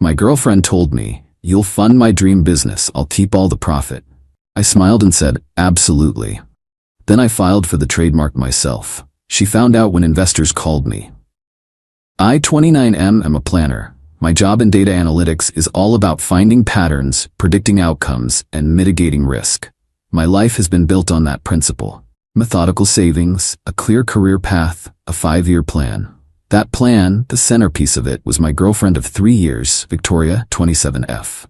My girlfriend told me, "You'll fund my dream business, I'll keep all the profit." I smiled and said, "Absolutely." Then I filed for the trademark myself. She found out when investors called me. I, 29M, am a planner. My job in data analytics is all about finding patterns, predicting outcomes, and mitigating risk. My life has been built on that principle. Methodical savings, a clear career path, a 5-year plan. That plan, the centerpiece of it, was my girlfriend of 3 years, Victoria, 27F.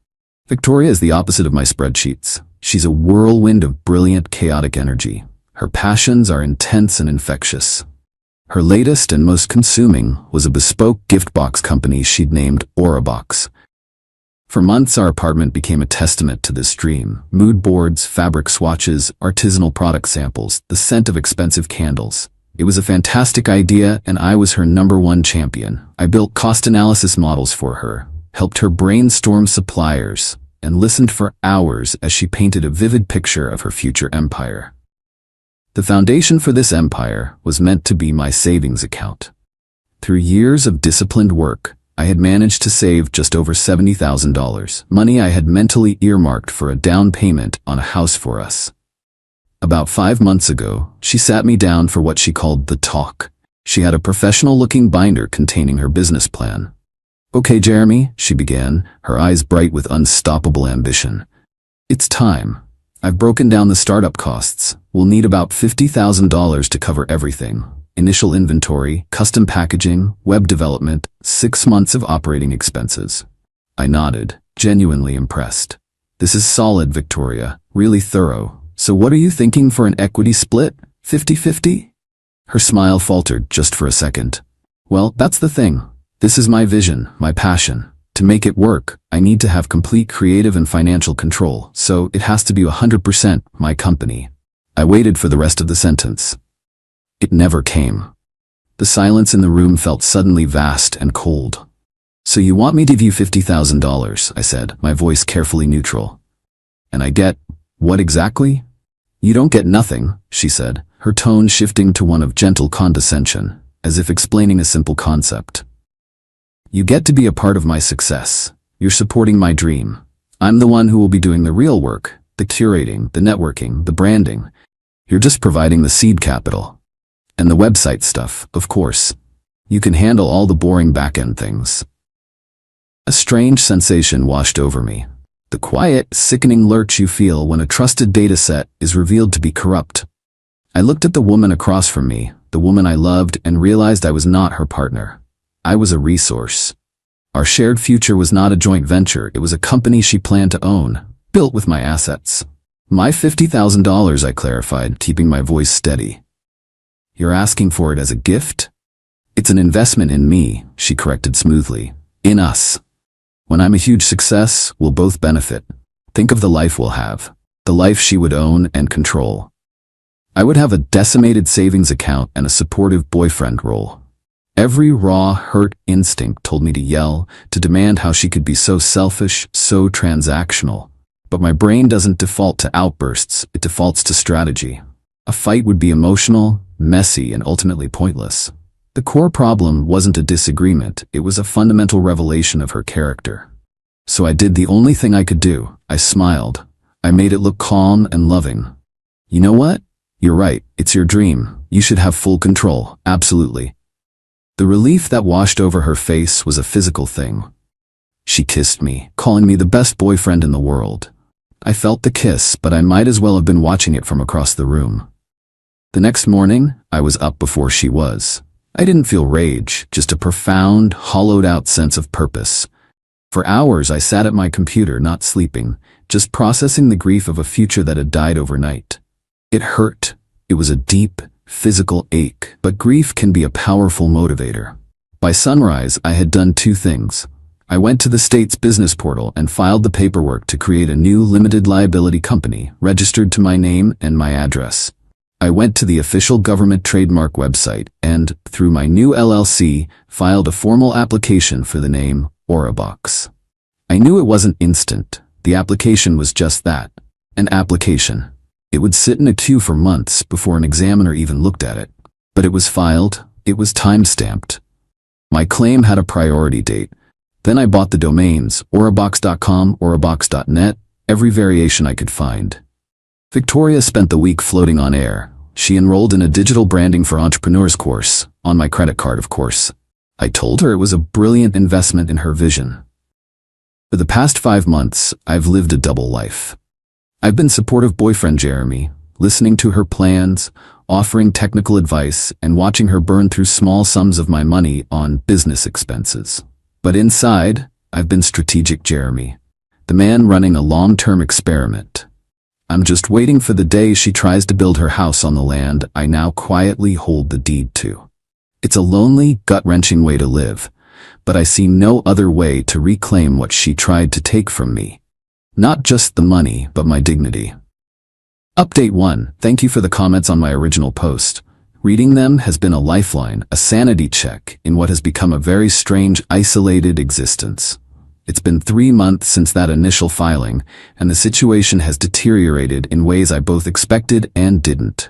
Victoria is the opposite of my spreadsheets. She's a whirlwind of brilliant, chaotic energy. Her passions are intense and infectious. Her latest and most consuming was a bespoke gift box company she'd named Aurabox. For months, our apartment became a testament to this dream. Mood boards, fabric swatches, artisanal product samples, the scent of expensive candles. It was a fantastic idea, and I was her #1 champion. I built cost analysis models for her, helped her brainstorm suppliers, and listened for hours as she painted a vivid picture of her future empire. The foundation for this empire was meant to be my savings account. Through years of disciplined work, I had managed to save just over $70,000, money I had mentally earmarked for a down payment on a house for us. About 5 months ago, she sat me down for what she called the talk. She had a professional-looking binder containing her business plan. "Okay, Jeremy," she began, her eyes bright with unstoppable ambition. "It's time. I've broken down the startup costs. We'll need about $50,000 to cover everything. Initial inventory, custom packaging, web development, 6 months of operating expenses." I nodded, genuinely impressed. "This is solid, Victoria, really thorough. So what are you thinking for an equity split? 50-50? Her smile faltered just for a second. "Well, that's the thing. This is my vision, my passion. To make it work, I need to have complete creative and financial control, so it has to be 100% my company." I waited for the rest of the sentence. It never came. The silence in the room felt suddenly vast and cold. "So you want me to give you $50,000, I said, my voice carefully neutral. "And I get what exactly?" "You don't get nothing," she said, her tone shifting to one of gentle condescension, as if explaining a simple concept. "You get to be a part of my success. You're supporting my dream. I'm the one who will be doing the real work, the curating, the networking, the branding. You're just providing the seed capital. And the website stuff, of course. You can handle all the boring back-end things." A strange sensation washed over me. The quiet, sickening lurch you feel when a trusted data set is revealed to be corrupt. I looked at the woman across from me, the woman I loved, and realized I was not her partner. I was a resource. Our shared future was not a joint venture, it was a company she planned to own, built with my assets. "My $50,000, I clarified, keeping my voice steady. "You're asking for it as a gift?" "It's an investment in me," she corrected smoothly. "In us. When I'm a huge success, we'll both benefit. Think of the life we'll have. The life she would own and control. I would have a decimated savings account and a supportive boyfriend role." Every raw, hurt instinct told me to yell, to demand how she could be so selfish, so transactional. But my brain doesn't default to outbursts, it defaults to strategy. A fight would be emotional, messy, and ultimately pointless. The core problem wasn't a disagreement, it was a fundamental revelation of her character. So I did the only thing I could do. I smiled. I made it look calm and loving. "You know what? You're right, it's your dream. You should have full control, absolutely." The relief that washed over her face was a physical thing. She kissed me, calling me the best boyfriend in the world. I felt the kiss, but I might as well have been watching it from across the room. The next morning, I was up before she was. I didn't feel rage, just a profound, hollowed-out sense of purpose. For hours I sat at my computer, not sleeping, just processing the grief of a future that had died overnight. It hurt. It was a deep, physical ache, but grief can be a powerful motivator. By sunrise, I had done 2 things. I went to the state's business portal and filed the paperwork to create a new limited liability company, registered to my name and my address. I went to the official government trademark website and, through my new LLC, filed a formal application for the name Aurabox. I knew it wasn't instant. The application was just that, an application. It would sit in a queue for months before an examiner even looked at it. But it was filed, it was time-stamped. My claim had a priority date. Then I bought the domains, aurabox.com, aurabox.net, every variation I could find. Victoria spent the week floating on air. She enrolled in a digital branding for entrepreneurs course, on my credit card, of course. I told her it was a brilliant investment in her vision. For the past 5 months, I've lived a double life. I've been supportive boyfriend Jeremy, listening to her plans, offering technical advice, and watching her burn through small sums of my money on business expenses. But inside, I've been strategic Jeremy, the man running a long-term experiment. I'm just waiting for the day she tries to build her house on the land I now quietly hold the deed to. It's a lonely, gut-wrenching way to live, but I see no other way to reclaim what she tried to take from me. Not just the money, but my dignity. Update 1. Thank you for the comments on my original post. Reading them has been a lifeline, a sanity check in what has become a very strange, isolated existence. It's been 3 months since that initial filing, and the situation has deteriorated in ways I both expected and didn't.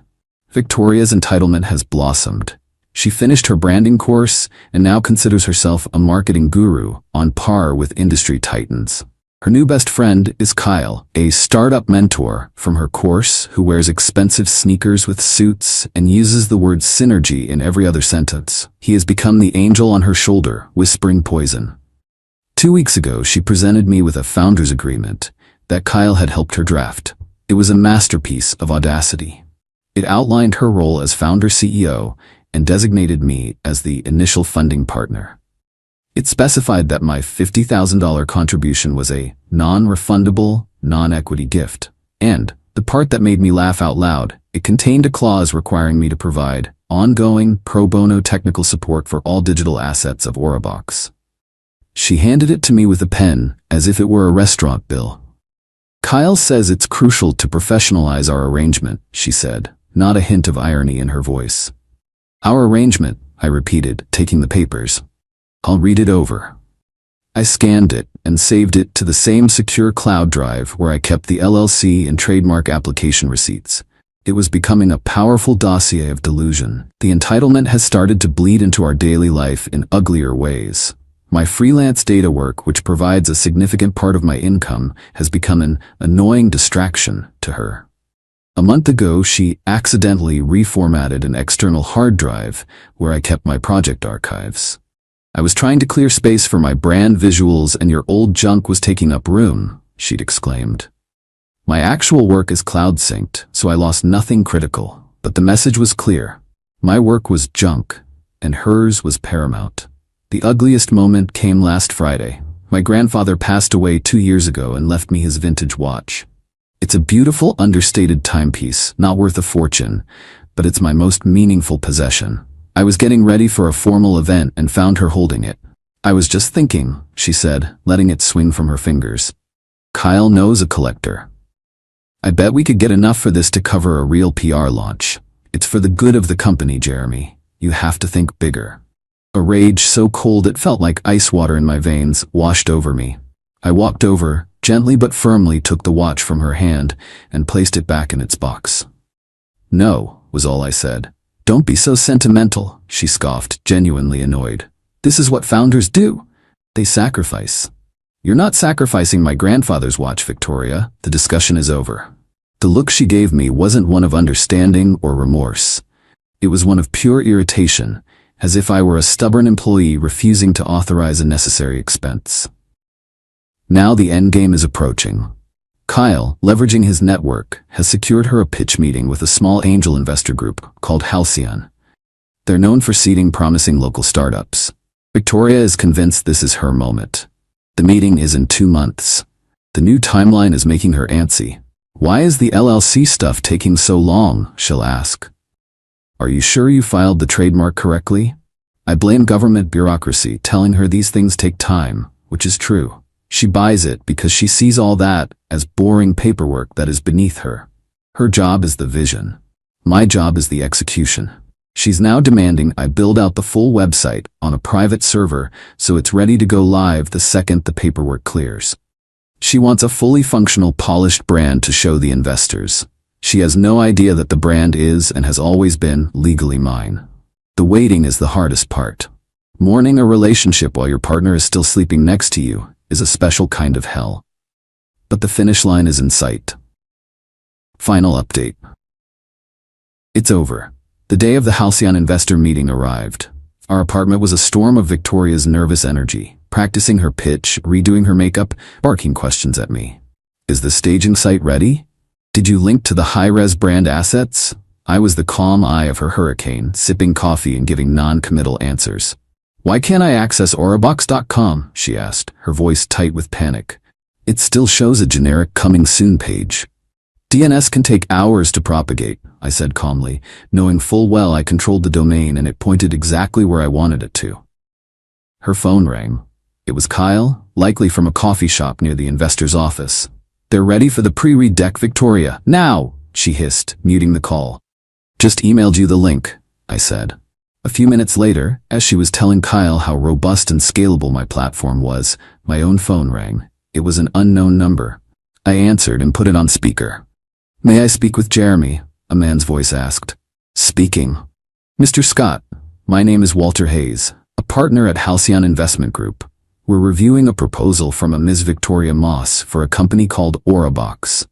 Victoria's entitlement has blossomed. She finished her branding course and now considers herself a marketing guru on par with industry titans. Her new best friend is Kyle, a startup mentor from her course who wears expensive sneakers with suits and uses the word synergy in every other sentence. He has become the angel on her shoulder, whispering poison. 2 weeks ago, she presented me with a founder's agreement that Kyle had helped her draft. It was a masterpiece of audacity. It outlined her role as founder CEO and designated me as the initial funding partner. It specified that my $50,000 contribution was a non-refundable, non-equity gift. And, the part that made me laugh out loud, it contained a clause requiring me to provide ongoing, pro bono technical support for all digital assets of Aurabox. She handed it to me with a pen, as if it were a restaurant bill. Kyle says it's crucial to professionalize our arrangement, she said, not a hint of irony in her voice. Our arrangement, I repeated, taking the papers. I'll read it over. I scanned it and saved it to the same secure cloud drive where I kept the LLC and trademark application receipts. It was becoming a powerful dossier of delusion. The entitlement has started to bleed into our daily life in uglier ways. My freelance data work, which provides a significant part of my income, has become an annoying distraction to her. A month ago, she accidentally reformatted an external hard drive where I kept my project archives. I was trying to clear space for my brand visuals and your old junk was taking up room, she'd exclaimed. My actual work is cloud synced, so I lost nothing critical, but the message was clear. My work was junk, and hers was paramount. The ugliest moment came last Friday. My grandfather passed away 2 years ago and left me his vintage watch. It's a beautiful, understated timepiece, not worth a fortune, but it's my most meaningful possession. I was getting ready for a formal event and found her holding it. I was just thinking, she said, letting it swing from her fingers. Kyle knows a collector. I bet we could get enough for this to cover a real PR launch. It's for the good of the company, Jeremy. You have to think bigger. A rage so cold it felt like ice water in my veins washed over me. I walked over, gently but firmly took the watch from her hand and placed it back in its box. No, was all I said. Don't be so sentimental, she scoffed, genuinely annoyed. This is what founders do. They sacrifice. You're not sacrificing my grandfather's watch, Victoria. The discussion is over. The look she gave me wasn't one of understanding or remorse. It was one of pure irritation, as if I were a stubborn employee refusing to authorize a necessary expense. Now the endgame is approaching. Kyle, leveraging his network, has secured her a pitch meeting with a small angel investor group called Halcyon. They're known for seeding promising local startups. Victoria is convinced this is her moment. The meeting is in 2 months. The new timeline is making her antsy. Why is the LLC stuff taking so long, she'll ask. Are you sure you filed the trademark correctly? I blame government bureaucracy telling her these things take time, which is true. She buys it because she sees all that as boring paperwork that is beneath her. Her job is the vision. My job is the execution. She's now demanding I build out the full website on a private server so it's ready to go live the second the paperwork clears. She wants a fully functional, polished brand to show the investors. She has no idea that the brand is and has always been legally mine. The waiting is the hardest part. Mourning a relationship while your partner is still sleeping next to you is a special kind of hell. But the finish line is in sight. Final update. It's over. The day of the Halcyon investor meeting arrived. Our apartment was a storm of Victoria's nervous energy, practicing her pitch, redoing her makeup, barking questions at me. Is the staging site ready? Did you link to the high-res brand assets? I was the calm eye of her hurricane, sipping coffee and giving non-committal answers. Why can't I access aurabox.com? She asked, her voice tight with panic. It still shows a generic coming soon page. DNS can take hours to propagate, I said calmly, knowing full well I controlled the domain and it pointed exactly where I wanted it to. Her phone rang. It was Kyle, likely from a coffee shop near the investor's office. They're ready for the pre-read deck, Victoria. Now, she hissed, muting the call. Just emailed you the link, I said. A few minutes later, as she was telling Kyle how robust and scalable my platform was, my own phone rang. It was an unknown number. I answered and put it on speaker. May I speak with Jeremy? A man's voice asked. Speaking. Mr. Scott, my name is Walter Hayes, a partner at Halcyon Investment Group. We're reviewing a proposal from a Ms. Victoria Moss for a company called Aurabox.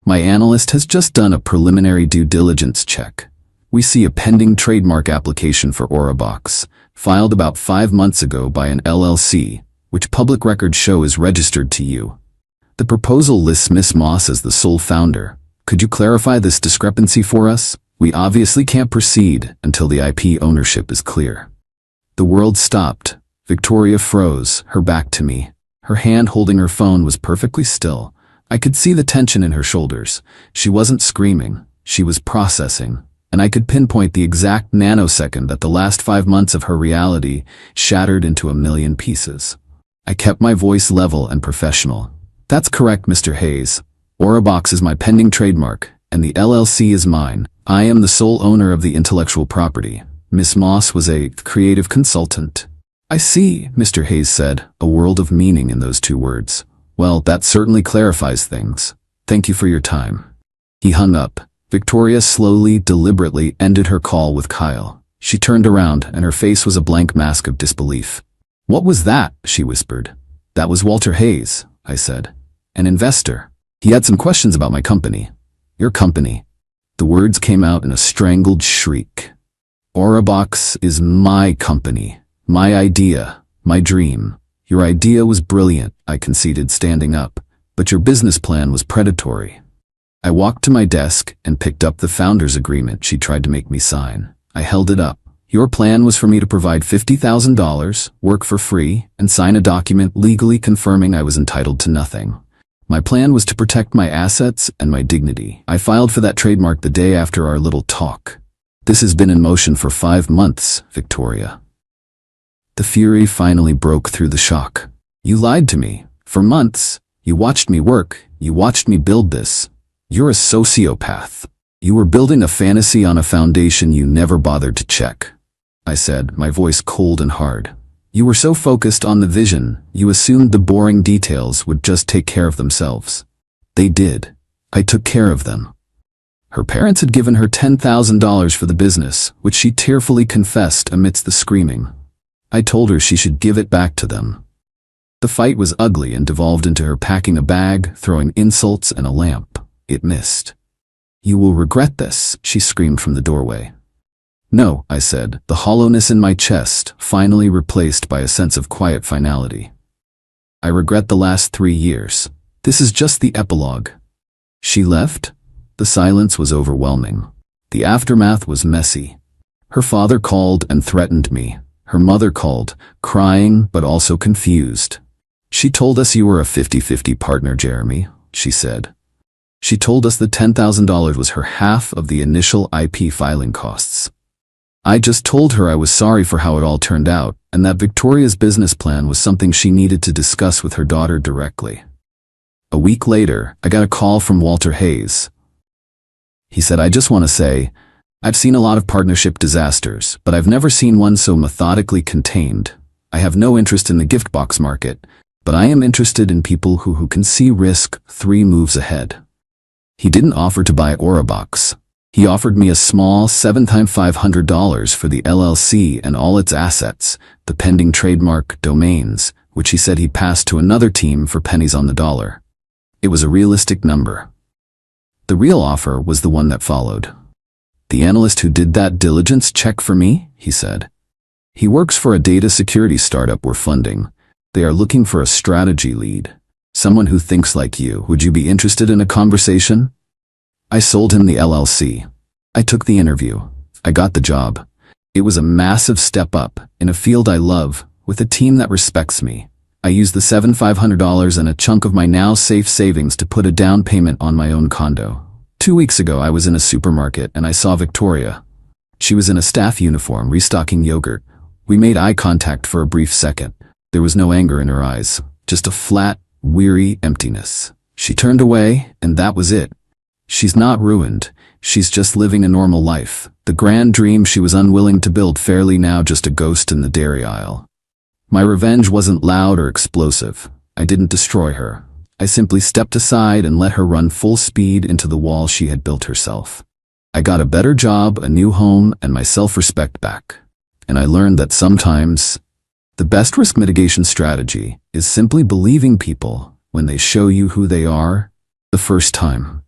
My analyst has just done a preliminary due diligence check. We see a pending trademark application for Aurabox, filed about 5 months ago by an LLC, which public records show is registered to you. The proposal lists Ms. Moss as the sole founder. Could you clarify this discrepancy for us? We obviously can't proceed until the IP ownership is clear. The world stopped. Victoria froze, her back to me. Her hand holding her phone was perfectly still. I could see the tension in her shoulders. She wasn't screaming. She was processing. And I could pinpoint the exact nanosecond that the last 5 months of her reality shattered into a million pieces. I kept my voice level and professional. That's correct, Mr. Hayes. Aurabox is my pending trademark, and the LLC is mine. I am the sole owner of the intellectual property. Miss Moss was a creative consultant. I see, Mr. Hayes said, a world of meaning in those 2 words. Well, that certainly clarifies things. Thank you for your time. He hung up. Victoria slowly, deliberately ended her call with Kyle. She turned around, and her face was a blank mask of disbelief. What was that? She whispered. That was Walter Hayes, I said. An investor. He had some questions about my company. Your company. The words came out in a strangled shriek. Aurabox is my company, my idea, my dream. Your idea was brilliant, I conceded, standing up, but your business plan was predatory. I walked to my desk and picked up the founder's agreement she tried to make me sign. I held it up. Your plan was for me to provide $50,000, work for free, and sign a document legally confirming I was entitled to nothing. My plan was to protect my assets and my dignity. I filed for that trademark the day after our little talk. This has been in motion for 5 months, Victoria. The fury finally broke through the shock. You lied to me. For months. You watched me work. You watched me build this. You're a sociopath. You were building a fantasy on a foundation you never bothered to check. I said, my voice cold and hard. You were so focused on the vision, you assumed the boring details would just take care of themselves. They did. I took care of them. Her parents had given her $10,000 for the business, which she tearfully confessed amidst the screaming. I told her she should give it back to them. The fight was ugly and devolved into her packing a bag, throwing insults and a lamp. It missed. You will regret this, she screamed from the doorway. No, I said, the hollowness in my chest finally replaced by a sense of quiet finality. I regret the last 3 years. This is just the epilogue. She left? The silence was overwhelming. The aftermath was messy. Her father called and threatened me. Her mother called, crying but also confused. She told us you were a 50-50 partner, Jeremy, she said. She told us the $10,000 was her half of the initial IP filing costs. I just told her I was sorry for how it all turned out, and that Victoria's business plan was something she needed to discuss with her daughter directly. A week later, I got a call from Walter Hayes. He said, I just want to say, I've seen a lot of partnership disasters, but I've never seen one so methodically contained. I have no interest in the gift box market, but I am interested in people who can see risk 3 moves ahead. He didn't offer to buy Aurabox. He offered me a small 7x $500 for the LLC and all its assets, the pending trademark domains, which he said he passed to another team for pennies on the dollar. It was a realistic number. The real offer was the one that followed. "The analyst who did that diligence check for me," he said. "He works for a data security startup we're funding. They are looking for a strategy lead. Someone who thinks like you. Would you be interested in a conversation?" I sold him the LLC. I took the interview. I got the job. It was a massive step up, in a field I love, with a team that respects me. I used the $7,500 and a chunk of my now safe savings to put a down payment on my own condo. 2 weeks ago I was in a supermarket and I saw Victoria. She was in a staff uniform restocking yogurt. We made eye contact for a brief second. There was no anger in her eyes, just a flat, weary emptiness. She turned away, and that was it. She's not ruined. She's just living a normal life. The grand dream she was unwilling to build fairly now just a ghost in the dairy aisle. My revenge wasn't loud or explosive. I didn't destroy her. I simply stepped aside and let her run full speed into the wall she had built herself. I got a better job, a new home, and my self-respect back. And I learned that sometimes the best risk mitigation strategy is simply believing people when they show you who they are the first time.